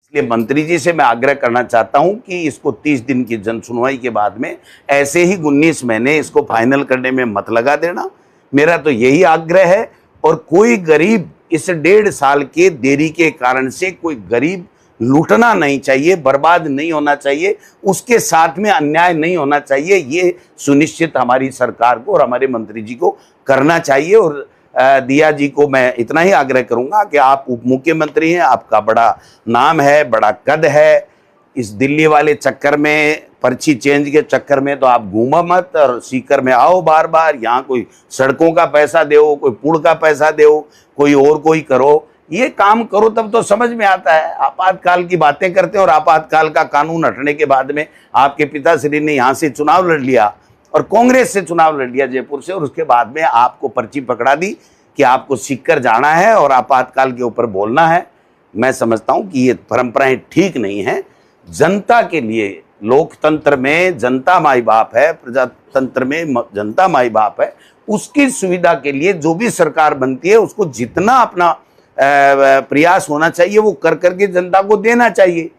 इसलिए मंत्री जी से मैं आग्रह करना चाहता हूं कि इसको 30 दिन की जन सुनवाई के बाद में ऐसे ही 19 महीने इसको फाइनल करने में मत लगा देना। मेरा तो यही आग्रह है। और कोई गरीब इस 1.5 साल के देरी के कारण से कोई गरीब लूटना नहीं चाहिए, बर्बाद नहीं होना चाहिए, उसके साथ में अन्याय नहीं होना चाहिए। ये सुनिश्चित हमारी सरकार को और हमारे मंत्री जी को करना चाहिए। और दिया जी को मैं इतना ही आग्रह करूंगा कि आप उप मुख्यमंत्री हैं, आपका बड़ा नाम है, बड़ा कद है। इस दिल्ली वाले चक्कर में, पर्ची चेंज के चक्कर में तो आप घूमो मत और सीकर में आओ बार बार। यहाँ कोई सड़कों का पैसा दो, कोई पुल का पैसा दो, कोई और कोई करो, ये काम करो तब तो समझ में आता है। आपातकाल की बातें करते हैं और आपातकाल का कानून हटने के बाद में आपके पिताश्री ने यहाँ से चुनाव लड़ लिया और कांग्रेस से चुनाव लड़ लिया जयपुर से, और उसके बाद में आपको पर्ची पकड़ा दी कि आपको सीकर जाना है और आपातकाल के ऊपर बोलना है। मैं समझता हूं कि ये परंपराएं ठीक नहीं है। जनता के लिए, लोकतंत्र में जनता माई बाप है, प्रजातंत्र में जनता माई बाप है, उसकी सुविधा के लिए जो भी सरकार बनती है उसको जितना अपना प्रयास होना चाहिए वो कर करके जनता को देना चाहिए।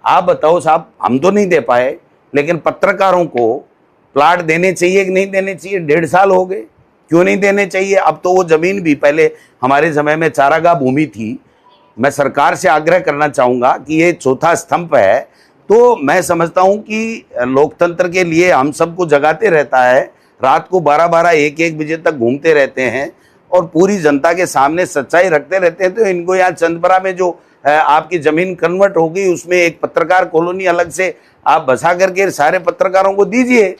आप बताओ साहब, हम तो नहीं दे पाए, लेकिन पत्रकारों को प्लाट देने चाहिए कि नहीं देने चाहिए? 1.5 साल हो गए, क्यों नहीं देने चाहिए? अब तो वो जमीन भी, पहले हमारे समय में चारागाह भूमि थी। मैं सरकार से आग्रह करना चाहूँगा कि ये चौथा स्तंभ है, तो मैं समझता हूँ कि लोकतंत्र के लिए हम सबको जगाते रहता है, रात को 12-12, 1-1 बजे तक घूमते रहते हैं और पूरी जनता के सामने सच्चाई रखते रहते हैं। तो इनको यहाँ चंदपरा में जो आपकी ज़मीन कन्वर्ट हो गई, उसमें एक पत्रकार कॉलोनी अलग से आप बसा करके सारे पत्रकारों को दीजिए।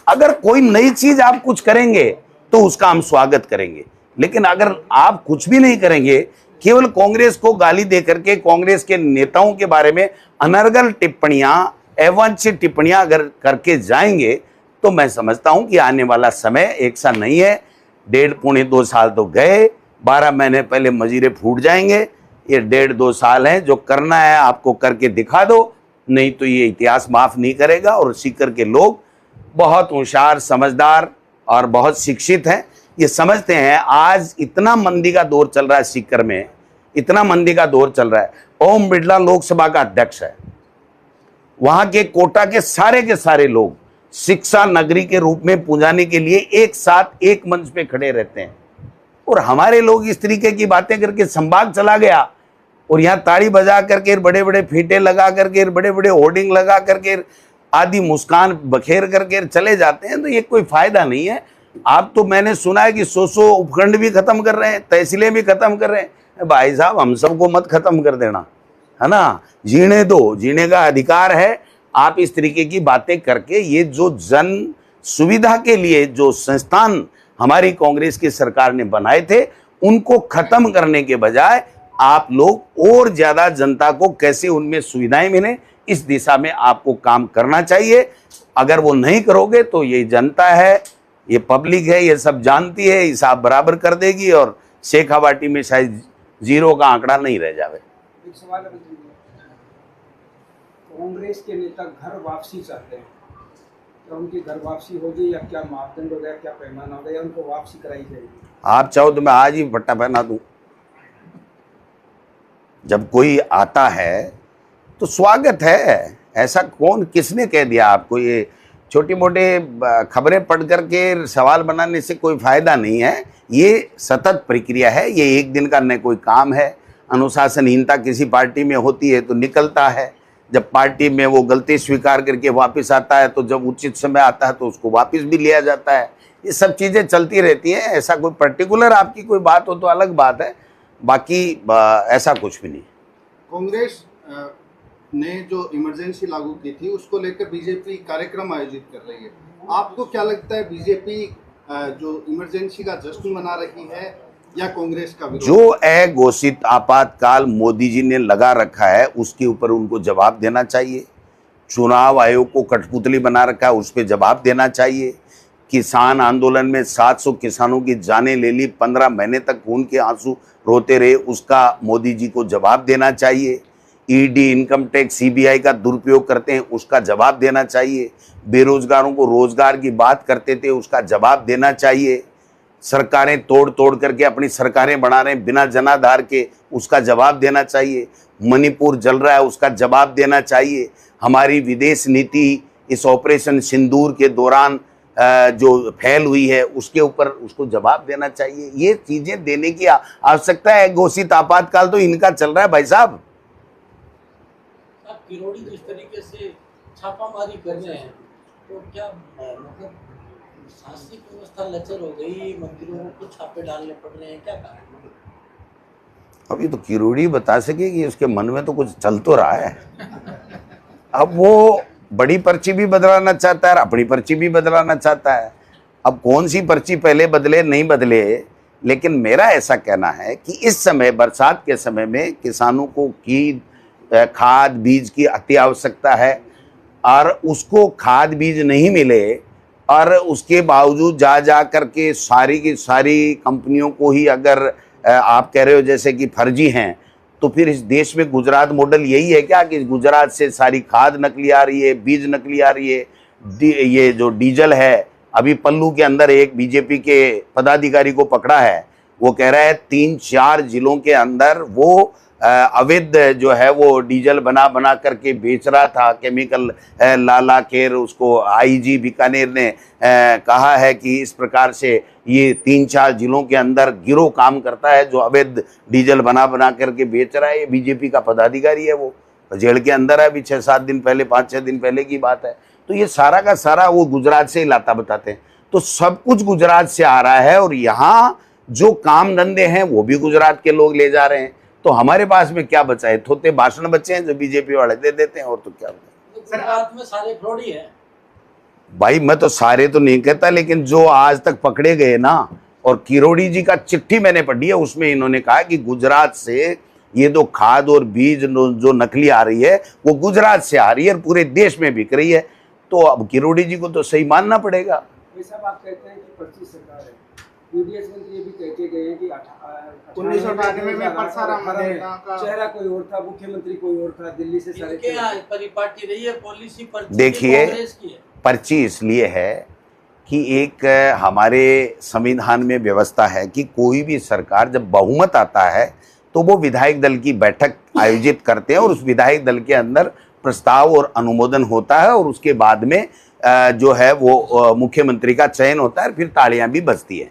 अगर कोई नई चीज़ आप कुछ करेंगे तो उसका हम स्वागत करेंगे, लेकिन अगर आप कुछ भी नहीं करेंगे, केवल कांग्रेस को गाली दे करके कांग्रेस के नेताओं के बारे में अनर्गल टिप्पणियां, अवांछित टिप्पणियां अगर करके जाएंगे, तो मैं समझता हूं कि आने वाला समय एक सा नहीं है। 1.5-2 साल तो गए, 12 महीने पहले मजीरे फूट जाएंगे। ये 1.5-2 साल हैं, जो करना है आपको करके दिखा दो, नहीं तो ये इतिहास माफ नहीं करेगा। और सीकर के लोग बहुत होशियार, समझदार और बहुत शिक्षित हैं। ये समझते हैं आज इतना मंदी का दौर चल रहा है सीकर में, इतना मंदी का दौर चल रहा है। ओम बिड़ला लोकसभा का अध्यक्ष है, वहां के कोटा के सारे लोग शिक्षा नगरी के रूप में पूजाने के लिए एक साथ एक मंच पे खड़े रहते हैं। और हमारे लोग इस तरीके की बातें करके संभाग चला गया और यहाँ ताड़ी बजा करके, बड़े बड़े फीटे लगा करके, बड़े बड़े होर्डिंग लगा करके, आदि मुस्कान बखेर करके चले जाते हैं, तो ये कोई फायदा नहीं है। आप तो मैंने सुना है कि 100 उपखंड भी खत्म कर रहे हैं, तहसीलें भी खत्म कर रहे हैं। भाई साहब, हम सबको मत खत्म कर देना, है ना, जीने दो, जीने का अधिकार है। आप इस तरीके की बातें करके ये जो जन सुविधा के लिए जो संस्थान हमारी कांग्रेस की सरकार ने बनाए थे, उनको खत्म करने के बजाय आप लोग और ज्यादा जनता को कैसे उनमें सुविधाएं मिले, इस दिशा में आपको काम करना चाहिए। अगर वो नहीं करोगे तो ये जनता है, ये पब्लिक है, ये सब जानती है, हिसाब बराबर कर देगी और शेखावाटी में शायद 0 का आंकड़ा नहीं रह जावे। एक सवाल है, कांग्रेस के नेता घर वापसी चाहते हैं, तो उनकी घर वापसी होगी या क्या मापदंड होगा, क्या पैमाना होगा, या उनको वापसी कराई जाएगी? आप चाहो तो मैं आज ही पट्टा पहना दूं। जब कोई आता है तो स्वागत है, ऐसा कौन, किसने कह दिया आपको? ये छोटी मोटे खबरें पढ़ करके सवाल बनाने से कोई फायदा नहीं है। ये सतत प्रक्रिया है, ये एक दिन का न कोई काम है। अनुशासनहीनता किसी पार्टी में होती है तो निकलता है, जब पार्टी में वो गलती स्वीकार करके वापस आता है, तो जब उचित समय आता है तो उसको वापस भी लिया जाता है। ये सब चीज़ें चलती रहती हैं। ऐसा कोई पर्टिकुलर आपकी कोई बात हो तो अलग बात है, बाकी ऐसा कुछ भी नहीं। कांग्रेस ने जो इमरजेंसी लागू की थी उसको लेकर बीजेपी कार्यक्रम आयोजित कर रही है। आपको क्या लगता है, बीजेपी जो इमरजेंसी का जश्न मना रही है या कांग्रेस का विरोध? जो अघोषित आपातकाल मोदी जी ने लगा रखा है उसके ऊपर उनको जवाब देना चाहिए। चुनाव आयोग को कठपुतली बना रखा है, उस पर जवाब देना चाहिए। किसान आंदोलन में 700 किसानों की जानें ले ली, 15 महीने तक खून के आंसू रोते रहे, उसका मोदी जी को जवाब देना चाहिए। ईडी, इनकम टैक्स, सीबीआई का दुरुपयोग करते हैं, उसका जवाब देना चाहिए। बेरोजगारों को रोजगार की बात करते थे, उसका जवाब देना चाहिए। सरकारें तोड़ तोड़ करके अपनी सरकारें बना रहे हैं बिना जनाधार के, उसका जवाब देना चाहिए। मणिपुर जल रहा है, उसका जवाब देना चाहिए। हमारी विदेश नीति इस ऑपरेशन सिंदूर के दौरान जो फैल हुई है उसके ऊपर उसको जवाब देना चाहिए। ये चीजें देने की आवश्यकता है। घोषित आपातकाल तो इनका चल रहा है भाई साहब। किरोड़ी जिस तरीके से छापामारी कर रहे हैं तो क्या मतलब शासनिक व्यवस्था लचर हो गई, मंत्रियों को छापे डालने पड़ रहे हैं, क्या कारण? अब ये तो किरोड़ी बता सकेगी, उसके मन में तो कुछ चल तो रहा है। अब वो बड़ी पर्ची भी बदलाना चाहता है, अपनी पर्ची भी बदलाना चाहता है। अब कौन सी पर्ची पहले बदले नहीं बदले, लेकिन मेरा ऐसा कहना है कि इस समय बरसात के समय में किसानों को खाद बीज की अति आवश्यकता है, और उसको खाद बीज नहीं मिले और उसके बावजूद जा करके सारी की सारी कंपनियों को ही अगर आप कह रहे हो जैसे कि फर्जी हैं, तो फिर इस देश में गुजरात मॉडल यही है क्या कि गुजरात से सारी खाद नकली आ रही है, बीज नकली आ रही है। ये जो डीजल है, अभी पल्लू के अंदर एक बीजेपी के पदाधिकारी को पकड़ा है, वो कह रहा है 3-4 जिलों के अंदर वो अवैध जो है वो डीजल बना करके बेच रहा था, केमिकल ला के। उसको आईजी बीकानेर ने कहा है कि इस प्रकार से ये 3-4 जिलों के अंदर गिरोह काम करता है जो अवैध डीजल बना करके बेच रहा है। ये बीजेपी का पदाधिकारी है, वो जेल के अंदर है अभी 6-7 दिन पहले, 5-6 दिन पहले की बात है। तो ये सारा का सारा वो गुजरात से ही लाता बताते हैं। तो सब कुछ गुजरात से आ रहा है, और यहाँ जो काम धंधे हैं वो भी गुजरात के लोग ले जा रहे हैं। तो हमारे पास में क्या बचा है? थोते भाषण बचे हैं जो बीजेपी वाले दे देते हैं, और तो क्या गुजरात में सारे फ्रॉडी हैं भाई। मैं तो सारे तो नहीं कहता, लेकिन जो आज तक पकड़े गए ना, और किरोड़ी जी का चिट्ठी मैंने पढ़ी है, उसमें इन्होंने कहा कि गुजरात से ये जो खाद और बीज जो नकली आ रही है वो गुजरात से आ रही है और पूरे देश में बिक रही है। तो अब किरोड़ी जी को तो सही मानना पड़ेगा। भाई साहब, आप कहते हैं कि पर्ची सरकार है, यूडीएस मंत्री ये भी कह के गए हैं कि 1998 में परसाराम मदेगा का चेहरा कोई और था, मुख्यमंत्री कोई और था, दिल्ली से सारे परिपाटी रही है पॉलिसी। पर्ची देखिए, कांग्रेस की है। पर्ची इसलिए है कि एक हमारे संविधान में व्यवस्था है कि कोई भी सरकार जब बहुमत आता है तो वो विधायक दल की बैठक आयोजित करते हैं, और उस विधायक दल के अंदर प्रस्ताव और अनुमोदन होता है, और उसके बाद में जो है वो मुख्यमंत्री का चयन होता है, फिर तालियां भी बजती है।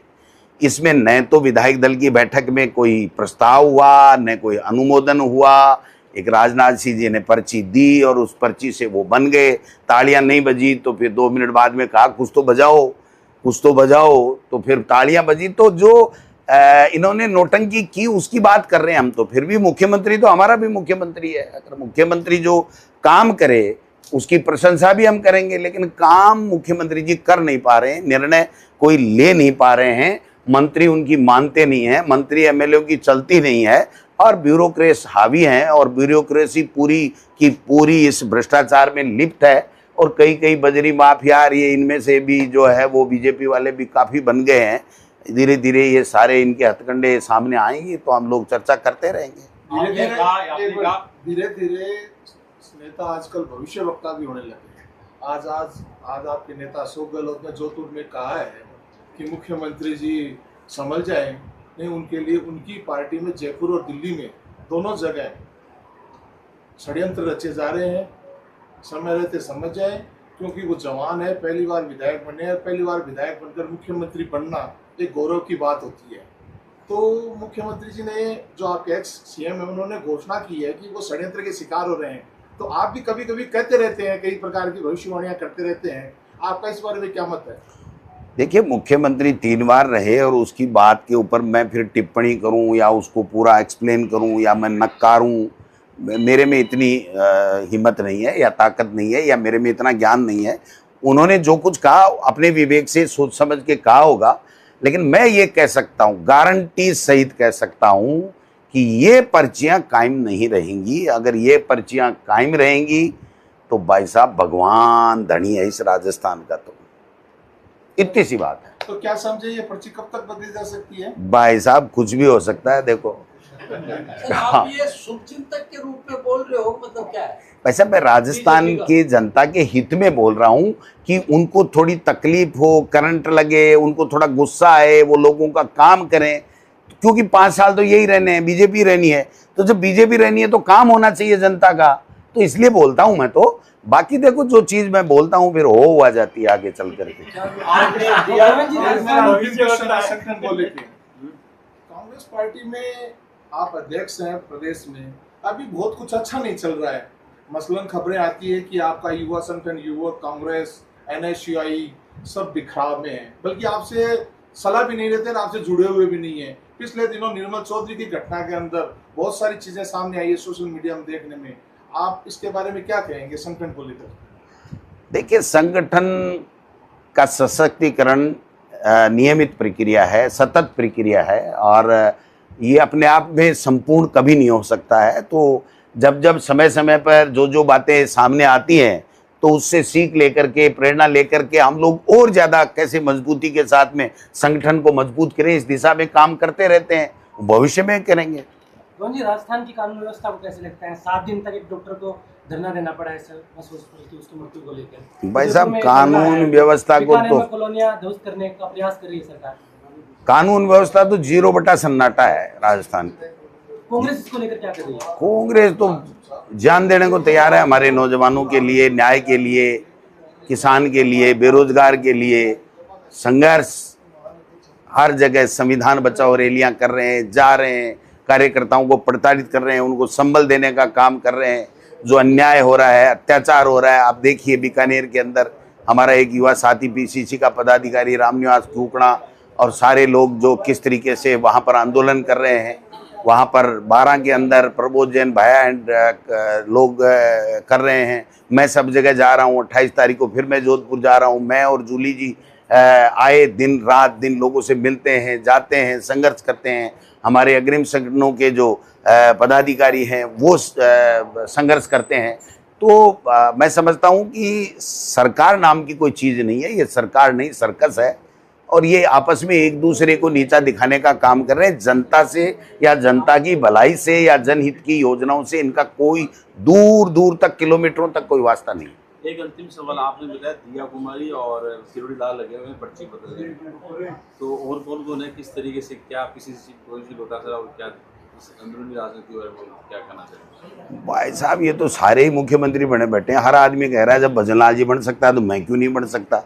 इसमें न तो विधायक दल की बैठक में कोई प्रस्ताव हुआ, न कोई अनुमोदन हुआ। एक राजनाथ सिंह जी ने पर्ची दी और उस पर्ची से वो बन गए। तालियां नहीं बजी तो फिर 2 मिनट बाद में कहा कुछ तो बजाओ, कुछ तो बजाओ, तो फिर तालियां बजी। तो जो इन्होंने नोटंकी की उसकी बात कर रहे हैं हम। तो फिर भी मुख्यमंत्री तो हमारा भी मुख्यमंत्री है। अगर मुख्यमंत्री जो काम करे उसकी प्रशंसा भी हम करेंगे, लेकिन काम मुख्यमंत्री जी कर नहीं पा रहे हैं, निर्णय कोई ले नहीं पा रहे हैं, मंत्री उनकी मानते नहीं हैं, मंत्री एमएलए की चलती नहीं है, और ब्यूरोक्रेसी हावी हैं, और ब्यूरोक्रेसी पूरी की पूरी इस भ्रष्टाचार में लिप्त है। और कई बजरी माफिया आ रही है, इनमें से भी जो है वो बीजेपी वाले भी काफ़ी बन गए हैं। धीरे धीरे ये सारे इनके हथकंडे सामने आएंगे तो हम लोग चर्चा करते रहेंगे। धीरे धीरे नेता आजकल भविष्य वक्ता भी होने लगे हैं। आज आपके नेता अशोक गहलोत ने जोधपुर में कहा है कि मुख्यमंत्री जी संभल जाए। नहीं, उनके लिए उनकी पार्टी में जयपुर और दिल्ली में दोनों जगह षड्यंत्र रचे जा रहे हैं। समय रहते समझ जाए, क्योंकि वो जवान है, पहली बार विधायक बने हैं। पहली बार विधायक बनकर मुख्यमंत्री बनना एक गौरव की बात होती है। तो मुख्यमंत्री जी ने, जो आपके एक्स सीएम है, उन्होंने घोषणा की है कि वो षड्यंत्र के शिकार हो रहे हैं। तो आप भी कभी कभी कहते रहते हैं, कई प्रकार की भविष्यवाणियां करते रहते हैं, आपका इस बारे में क्या मत है? देखिए, मुख्यमंत्री 3 बार रहे और उसकी बात के ऊपर मैं फिर टिप्पणी करूं या उसको पूरा एक्सप्लेन करूं या मैं नकारूं, मेरे में इतनी हिम्मत नहीं है या ताकत नहीं है या मेरे में इतना ज्ञान नहीं है। उन्होंने जो कुछ कहा अपने विवेक से सोच समझ के कहा होगा, लेकिन मैं ये कह सकता हूँ, गारंटी सहित कह सकता हूँ कि ये पर्चियाँ कायम नहीं रहेंगी। अगर ये पर्चियाँ कायम रहेंगी तो भाई साहब भगवान धनी है इस राजस्थान का। तो इतनी सी बात है। तो क्या समझे, ये पर्ची कब तक बदली जा सकती है? भाई साहब कुछ भी हो सकता है। देखो सर आप ये शुभचिंतक के रूप में बोल रहे हो, मतलब क्या है? वैसे मैं राजस्थान की जनता के हित में बोल रहा हूँ कि उनको थोड़ी तकलीफ हो, करंट लगे, उनको थोड़ा गुस्सा आए, वो लोगों का काम करें, क्योंकि 5 साल तो यही रहने हैं, बीजेपी रहनी है। तो जब बीजेपी रहनी है तो काम होना चाहिए जनता का, तो इसलिए बोलता हूँ मैं। तो बाकी देखो जो चीज मैं बोलता हूँ फिर हो आ जाती है आगे चल करके। कांग्रेस पार्टी में आप अध्यक्ष हैं प्रदेश में, अभी बहुत कुछ अच्छा नहीं चल रहा है। मसलन खबरें आती है कि आपका युवा संगठन युवक कांग्रेस NSUI सब बिखराव में है, बल्कि आपसे सलाह भी नहीं लेते और आपसे जुड़े हुए भी नहीं है। पिछले दिनों निर्मल चौधरी की घटना के अंदर बहुत सारी चीजें सामने आई है सोशल मीडिया में देखने में। आप इसके बारे में क्या कहेंगे संगठन को लेकर? देखिए, संगठन का सशक्तिकरण नियमित प्रक्रिया है, सतत प्रक्रिया है, और ये अपने आप में संपूर्ण कभी नहीं हो सकता है। तो जब जब समय समय पर जो जो बातें सामने आती हैं तो उससे सीख लेकर के, प्रेरणा लेकर के हम लोग और ज़्यादा कैसे मजबूती के साथ में संगठन को मजबूत करें, इस दिशा में काम करते रहते हैं, भविष्य में करेंगे। जी, राजस्थान की कानून व्यवस्था को कैसे लगता है? 7 दिन तक एक डॉक्टर को धरना देना पड़ा है सर, बस उसकी मृत्यु को लेकर। भाई साहब, कानून व्यवस्था को तो कॉलोनियां ध्वस्त करने का प्रयास कर रही है सरकार। कानून व्यवस्था तो 0 बटा सन्नाटा है राजस्थान में। कांग्रेस इसको लेकर क्या कर रही है? कांग्रेस तो जान देने को तैयार है हमारे नौजवानों के लिए, न्याय के लिए, किसान के लिए, बेरोजगार के लिए। संघर्ष हर जगह, संविधान बचाओ रैलियां कर रहे हैं, जा रहे हैं, कार्यकर्ताओं को प्रताड़ित कर रहे हैं, उनको संबल देने का काम कर रहे हैं। जो अन्याय हो रहा है, अत्याचार हो रहा है, आप देखिए बीकानेर के अंदर हमारा एक युवा साथी PCC का पदाधिकारी रामनिवास कुकड़ा और सारे लोग जो किस तरीके से वहाँ पर आंदोलन कर रहे हैं। वहाँ पर 12 के अंदर प्रबोध जैन भाया एंड लोग कर रहे हैं। मैं सब जगह जा रहा हूँ, 28 तारीख को फिर मैं जोधपुर जा रहा हूँ। मैं और जूली जी आए दिन रात दिन लोगों से मिलते हैं, जाते हैं, संघर्ष करते हैं। हमारे अग्रिम संगठनों के जो पदाधिकारी हैं वो संघर्ष करते हैं। तो मैं समझता हूँ कि सरकार नाम की कोई चीज़ नहीं है, ये सरकार नहीं सर्कस है, और ये आपस में एक दूसरे को नीचा दिखाने का काम कर रहे हैं। जनता से या जनता की भलाई से या जनहित की योजनाओं से इनका कोई दूर दूर तक, किलोमीटरों तक कोई वास्ता नहीं। एक अंतिम सवाल, आपने बताया दिया कुमारी और किरोड़ी लाल लगे हुए हैं, पर्ची बदल रहे हैं, तो और कौन है, किस तरीके से, क्या किसी कोई सी बता सकता, और क्या अंदरूनी राजनीति और क्या कहना चाहिए? भाई साहब, ये तो सारे ही मुख्यमंत्री बने बैठे हैं। हर आदमी कह रहा है जब भजनलाल जी बन सकता है तो मैं क्यों नहीं बन सकता।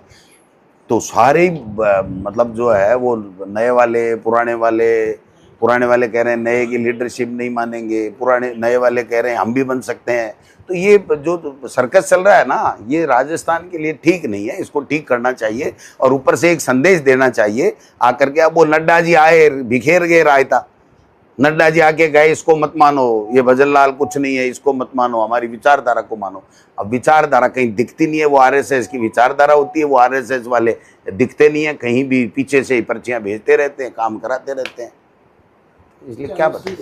तो सारे ही मतलब जो है वो नए वाले, पुराने वाले कह रहे हैं नए की लीडरशिप नहीं मानेंगे, नए वाले कह रहे हैं हम भी बन सकते हैं। तो ये जो सर्कस चल रहा है ना, ये राजस्थान के लिए ठीक नहीं है, इसको ठीक करना चाहिए। और ऊपर से एक संदेश देना चाहिए आकर के। अब वो नड्डा जी आए, बिखेर गए रायता। नड्डा जी आके गए, इसको मत मानो, ये भजनलाल कुछ नहीं है, इसको मत मानो, हमारी विचारधारा को मानो। अब विचारधारा कहीं दिखती नहीं है, वो RSS की विचारधारा होती है, वो RSS वाले दिखते नहीं है, कहीं भी पीछे से ही पर्चियां भेजते रहते हैं, काम कराते रहते हैं। इसलिए क्या बताएं।